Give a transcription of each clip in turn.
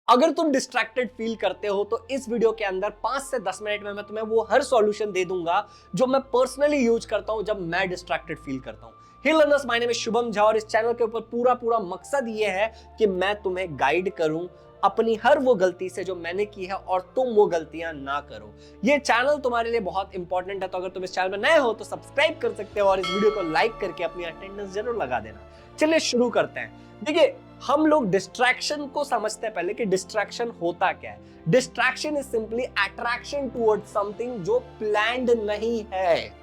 अगर तुम distracted feel करते हो तो इस वीडियो के अंदर 5 से 10 मिनट में मैं तुम्हें वो हर सॉल्यूशन दे दूंगा जो मैं पर्सनली यूज करता हूं जब मैं डिस्ट्रैक्टेड फील करता हूं। Hey learners, my name is Shubham Jha और इस चैनल के ऊपर पूरा मकसद ये है कि मैं तुम्हें गाइड करूं अपनी हर वो गलती से जो मैंने की है और तुम वो गलतियां ना करो। ये चैनल तुम्हारे लिए बहुत इंपॉर्टेंट है, तो अगर तुम इस चैनल में नए हो तो सब्सक्राइब कर सकते हो और इस वीडियो को लाइक करके अपनी अटेंडेंस जरूर लगा देना। चलिए शुरू करते हैं। देखिए, हम लोग डिस्ट्रैक्शन को समझते हैं पहले कि डिस्ट्रैक्शन होता क्या है। Distraction is simply attraction toward something जो प्लान्ड नहीं है।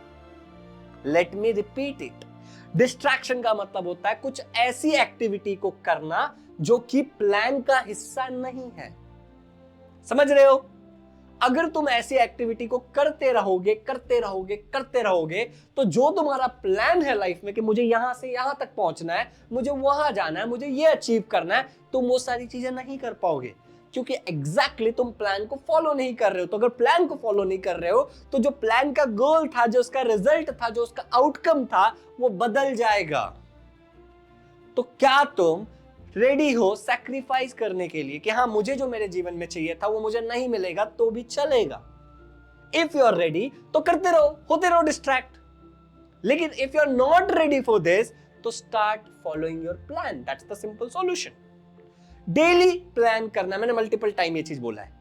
Let me repeat it. Distraction का मतलब होता है कुछ ऐसी एक्टिविटी को करना जो कि प्लान का हिस्सा नहीं है। समझ रहे हो? अगर तुम ऐसी एक्टिविटी को करते रहोगे तो जो तुम्हारा प्लान है लाइफ में कि मुझे यहां से यहां तक पहुंचना है, मुझे वहां जाना है, मुझे ये अचीव करना है, तुम वो सारी चीजें नहीं कर पाओगे क्योंकि एग्जैक्टली तुम प्लान को फॉलो नहीं कर रहे हो। तो अगर प्लान को फॉलो नहीं कर रहे हो तो जो प्लान का गोल था, जो उसका रिजल्ट था, जो उसका आउटकम था, वो बदल जाएगा। तो क्या तुम रेडी हो सैक्रिफाइस करने के लिए कि हाँ, मुझे जो मेरे जीवन में चाहिए था वो मुझे नहीं मिलेगा तो भी चलेगा? इफ यू आर रेडी तो करते रहो, होते रहो डिस्ट्रैक्ट। लेकिन if you are not ready for this तो start following your plan. That's the simple solution. Daily plan करना, मैंने मल्टीपल टाइम ये चीज बोला है।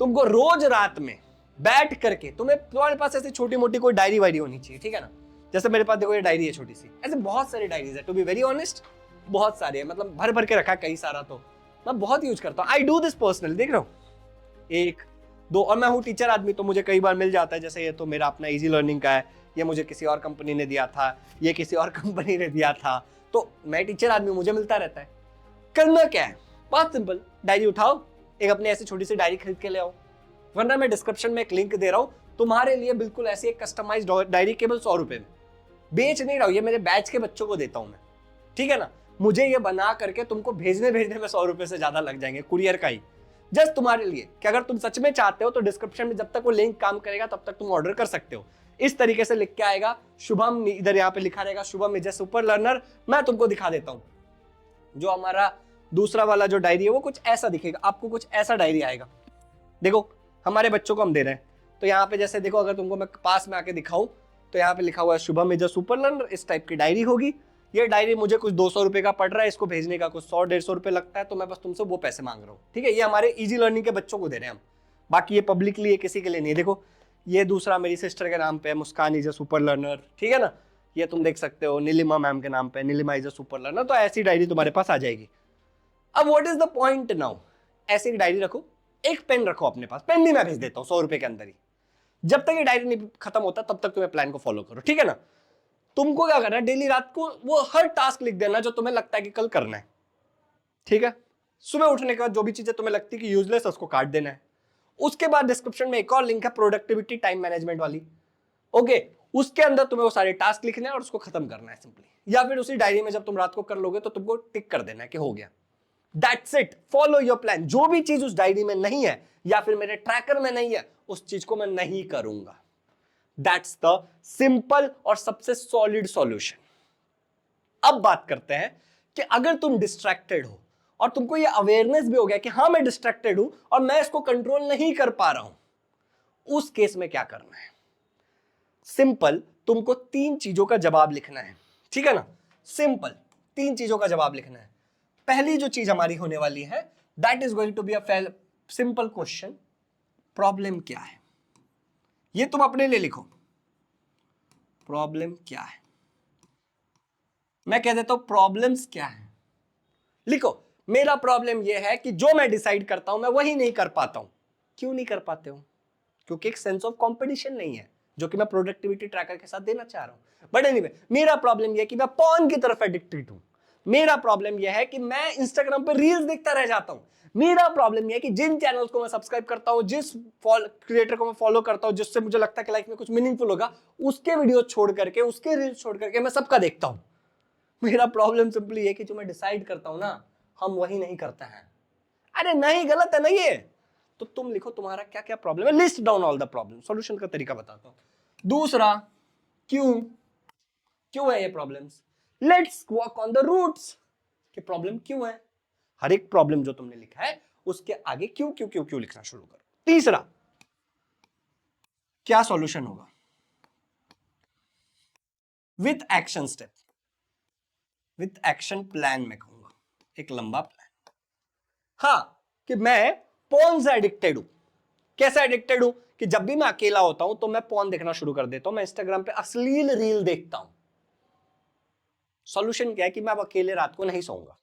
तुमको रोज रात में बैठ करके तुम्हारे पास ऐसी छोटी मोटी कोई डायरी वायरी होनी चाहिए, ठीक है ना? जैसे मेरे पास देखो ये डायरी है छोटी सी, ऐसे बहुत सारी डायरीज है। टू बी वेरी ऑनेस्ट, बहुत सारी है, मतलब भर भर के रखा कई सारा। तो मैं बहुत यूज करता हूँ। I do this personally. देख रहा हूँ, एक दो, और मैं हूँ टीचर आदमी तो मुझे कई बार मिल जाता है। जैसे ये तो मेरा अपना इजी लर्निंग का है, ये मुझे किसी और कंपनी ने दिया था, ये किसी और कंपनी ने दिया था। तो मैं टीचर आदमी, मुझे मिलता रहता है। करना क्या है? बहुत सिंपल, डायरी उठाओ, एक अपनी ऐसी छोटी सी डायरी खरीद के ले आओ, वरना मैं डिस्क्रिप्शन में एक लिंक दे रहा हूँ तुम्हारे लिए, बिल्कुल ऐसी एक कस्टमाइज्ड डायरी केवल 100 रुपए में। बेच नहीं रहा हूँ, ये मेरे बैच के बच्चों को देता हूँ मैं, ठीक है ना? मुझे ये बना करके तुमको भेजने में 100 रुपए से ज्यादा लग जाएंगे, कुरियर का ही, जस्ट तुम्हारे लिए कि अगर तुम सच में चाहते हो तो डिस्क्रिप्शन में जब तक वो लिंक काम करेगा तब तक तुम ऑर्डर कर सकते हो। इस तरीके से लिख के आएगा शुभम, इधर यहाँ पे लिखा रहेगा Shubham is a super learner. मैं तुमको दिखा देता हूँ, जो हमारा दूसरा वाला जो डायरी है वो कुछ ऐसा दिखेगा आपको, कुछ ऐसा डायरी आएगा। देखो, हमारे बच्चों को हम दे रहे हैं, तो यहाँ पे जैसे देखो, अगर तुमको मैं पास में आके दिखाऊं तो यहाँ पे लिखा हुआ है Shubham is a super learner. इस टाइप की डायरी होगी। ये डायरी मुझे कुछ 200 रुपए का पड़ रहा है, इसको भेजने का कुछ 100-150 रुपए लगता है, तो मैं बस तुमसे वो पैसे मांग रहा हूँ, ठीक है? ये हमारे इजी लर्निंग के बच्चों को दे रहे हैं हम, बाकी ये पब्लिकली ये किसी के लिए नहीं। देखो, ये दूसरा मेरी सिस्टर के नाम पे है, मुस्कान इज अ सुपर लर्नर, ठीक है ना? ये तुम देख सकते हो नीलिमा मैम के नाम पे, Neelima is a super learner. तो ऐसी डायरी तुम्हारे पास आ जाएगी। अब what is the point now? ऐसी एक डायरी रखो, एक पेन रखो अपने पास, पेन भी मैं भेज देता हूँ 100 रुपए के अंदर ही। जब तक ये डायरी नहीं खत्म होता तब तक तुम्हें प्लान को फॉलो करो, ठीक है ना? तुमको क्या करना है, डेली रात को वो हर टास्क लिख देना जो तुम्हें लगता है कि कल करना है, ठीक है? सुबह उठने के बाद जो भी चीजें तुम्हें लगती है कि यूजलेस है उसको काट देना है। उसके बाद डिस्क्रिप्शन में एक और लिंक है प्रोडक्टिविटी टाइम मैनेजमेंट वाली, ओके? उसके अंदर तुम्हें वो सारे टास्क लिखने हैं और उसको खत्म करना है सिंपली। या फिर उसी डायरी में जब तुम रात को कर लोगे तो तुमको टिक कर देना है कि हो गया। That's it, follow your plan. जो भी चीज उस डायरी में नहीं है या फिर मेरे ट्रैकर में नहीं है, उस चीज को मैं नहीं करूंगा। दैट्स द सिंपल और सबसे सॉलिड सॉल्यूशन। अब बात करते हैं कि अगर तुम डिस्ट्रैक्टेड हो और तुमको यह अवेयरनेस भी हो गया कि हाँ, मैं डिस्ट्रैक्टेड हूं और मैं इसको कंट्रोल नहीं कर पा रहा हूं, उस केस में क्या करना है? सिंपल, तुमको 3 चीजों का जवाब लिखना है, ठीक है ना? सिंपल 3 चीजों का जवाब लिखना है। पहली जो चीज हमारी होने वाली है, that is going to be a simple question, problem क्या है? ये तुम अपने लिए लिखो, प्रॉब्लम क्या है? मैं कह देता हूं प्रॉब्लम्स क्या है, लिखो। मेरा प्रॉब्लम यह है कि जो मैं डिसाइड करता हूं मैं वही नहीं कर पाता हूं। क्यों नहीं कर पाते हो? क्योंकि एक सेंस ऑफ कंपटीशन नहीं है, जो कि मैं प्रोडक्टिविटी ट्रैकर के साथ देना चाह रहा हूं। बट एनीवे, मेरा प्रॉब्लम यह है कि मैं पॉर्न की तरफ एडिक्टेड हूं। मेरा प्रॉब्लम यह है कि मैं इंस्टाग्राम पर रील्स देखता रह जाता हूं। मेरा प्रॉब्लम यह है कि जिन चैनल्स को मैं सब्सक्राइब करता हूं, जिस क्रिएटर को मैं फॉलो करता हूं, जिससे मुझे लगता है कि लाइफ में कुछ मीनिंगफुल होगा, उसके वीडियो छोड़ करके, उसके रील्स छोड़ करके मैं सबका देखता हूं। मेरा प्रॉब्लम सिंपली है कि जो मैं डिसाइड करता हूं ना, हम वही नहीं करते हैं। अरे नहीं, गलत है ना ये? तो तुम लिखो तुम्हारा क्या क्या प्रॉब्लम है, list down all the problem. Solution का तरीका बताता हूं। दूसरा, क्यों क्यों है ये problems? Let's work on the roots कि प्रॉब्लम क्यों है। हर एक प्रॉब्लम जो तुमने लिखा है उसके आगे क्यों क्यों क्यों क्यों लिखना शुरू करो। तीसरा, क्या सॉल्यूशन होगा? With action step, with action plan मैं कहूंगा, एक लंबा प्लान। हाँ, कि मैं पोर्न से एडिक्टेड हूं। कैसे एडिक्टेड हूं? कि जब भी मैं अकेला होता हूं तो मैं पोर्न देखना शुरू कर देता हूं, मैं इंस्टाग्राम पे अश्लील रील देखता हूं। सॉल्यूशन क्या है? कि मैं अब अकेले रात को नहीं सोऊंगा।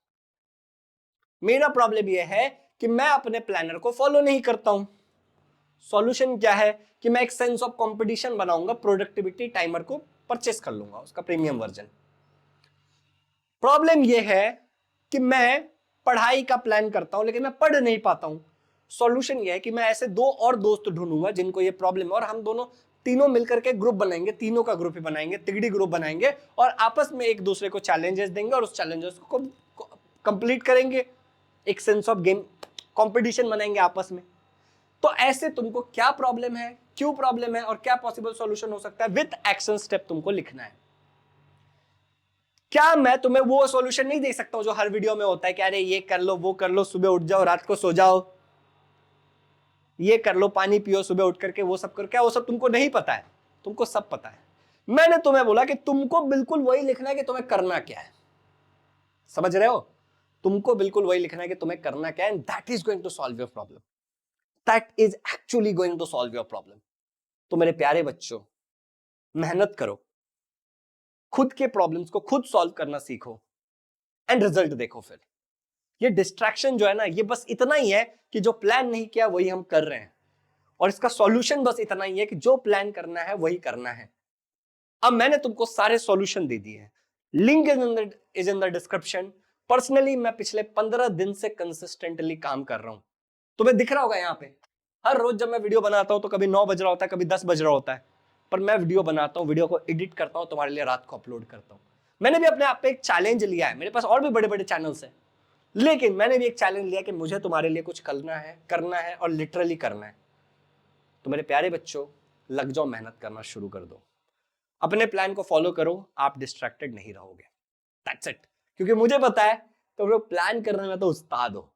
मेरा प्रॉब्लम यह है कि मैं अपने प्लानर को फॉलो नहीं करता हूं। सॉल्यूशन क्या है? कि मैं एक सेंस ऑफ कंपटीशन बनाऊंगा, प्रोडक्टिविटी टाइमर को परचेस कर लूंगा, उसका प्रीमियम वर्जन। प्रॉब्लम यह है कि मैं पढ़ाई का प्लान करता हूं लेकिन मैं पढ़ नहीं पाता हूं। सॉल्यूशन यह है कि मैं ऐसे 2 और दोस्त ढूंढूंगा जिनको ये प्रॉब्लम है, और हम दोनों तीनों मिलकर के ग्रुप बनाएंगे, तीनों का ग्रुप ही बनाएंगे, तिगड़ी ग्रुप बनाएंगे, और आपस में एक दूसरे को चैलेंजेस देंगे और उस चैलेंजेस को कंप्लीट करेंगे। एक सेंस ऑफ गेम कंपटीशन बनाएंगे आपस में। तो ऐसे तुमको क्या प्रॉब्लम है, क्यों प्रॉब्लम है, और क्या पॉसिबल सॉल्यूशन हो सकता है, विद एक्शन स्टेप तुमको लिखना है। क्या मैं तुम्हें वो सॉल्यूशन नहीं दे सकता हूं जो हर वीडियो में होता है कि अरे ये कर लो, वो कर लो, सुबह उठ जाओ, रात को सो जाओ, ये कर लो, पानी पियो सुबह उठ करके, वो सब करो? क्या वो सब तुमको नहीं पता है? तुमको सब पता है। मैंने तुम्हें बोला कि तुमको बिल्कुल वही लिखना है कि तुम्हें करना क्या है। समझ रहे हो? तुमको बिल्कुल वही लिखना है कि तुम्हें करना क्या है, and that is going to solve your problem. That is actually going to solve your problem. तो मेरे प्यारे बच्चों, मेहनत करो, खुद के प्रॉब्लम्स को खुद सॉल्व करना सीखो, एंड रिजल्ट देखो। फिर ये डिस्ट्रैक्शन जो है ना, ये बस इतना ही है कि जो प्लान नहीं किया वही हम कर रहे हैं, और इसका सॉल्यूशन बस इतना ही है कि जो प्लान करना है वही करना है। अब मैंने तुमको सारे सॉल्यूशन दे दिए हैं, link is in the description. Personally मैं पिछले 15 दिन से कंसिस्टेंटली काम कर रहा हूं, तुम्हें दिख रहा होगा यहाँ पे। हर रोज जब मैं वीडियो बनाता हूं तो कभी 9 बज रहा होता है, कभी 10 बज रहा होता है, पर मैं वीडियो बनाता हूं, वीडियो को एडिट करता हूं, तुम्हारे लिए रात को अपलोड करता हूं। मैंने भी अपने आप पे एक चैलेंज लिया है, मेरे पास और भी बड़े बड़े चैनल्स हैं, लेकिन मैंने भी एक चैलेंज लिया कि मुझे तुम्हारे लिए कुछ करना है और लिटरली करना है। तो मेरे प्यारे बच्चों, लग जाओ, मेहनत करना शुरू कर दो, अपने प्लान को फॉलो करो, आप डिस्ट्रैक्टेड नहीं रहोगे। That's it. क्योंकि मुझे पता है तुम लोग प्लान करने में तो उस्ताद हो।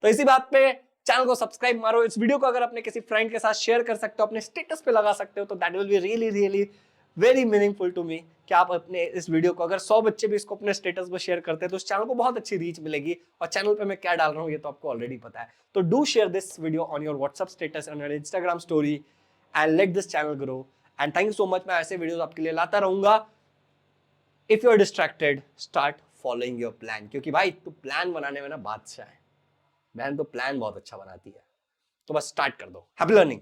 तो इसी बात पे चैनल को सब्सक्राइब मारो। इस वीडियो को अगर अपने किसी फ्रेंड के साथ शेयर कर सकते हो, अपने स्टेटस पे लगा सकते हो, तो that will be really really very meaningful to me. कि आप अपने इस वीडियो को, अगर 100 बच्चे भी इसको अपने स्टेटस पर शेयर करते हैं तो उस चैनल को बहुत अच्छी रीच मिलेगी। और चैनल पे मैं क्या डाल रहा हूँ ये तो आपको ऑलरेडी पता है। तो do share this video on your WhatsApp status, on your Instagram story, and let this channel grow. And thank you so much. मैं ऐसे वीडियोस आपके लिए लाता रहूंगा। If you are distracted, start following your plan, क्योंकि भाई तू plan बनाने में ना बादशाह है। बहन तो प्लान बहुत अच्छा बनाती है, तो बस स्टार्ट कर दो। Happy learning.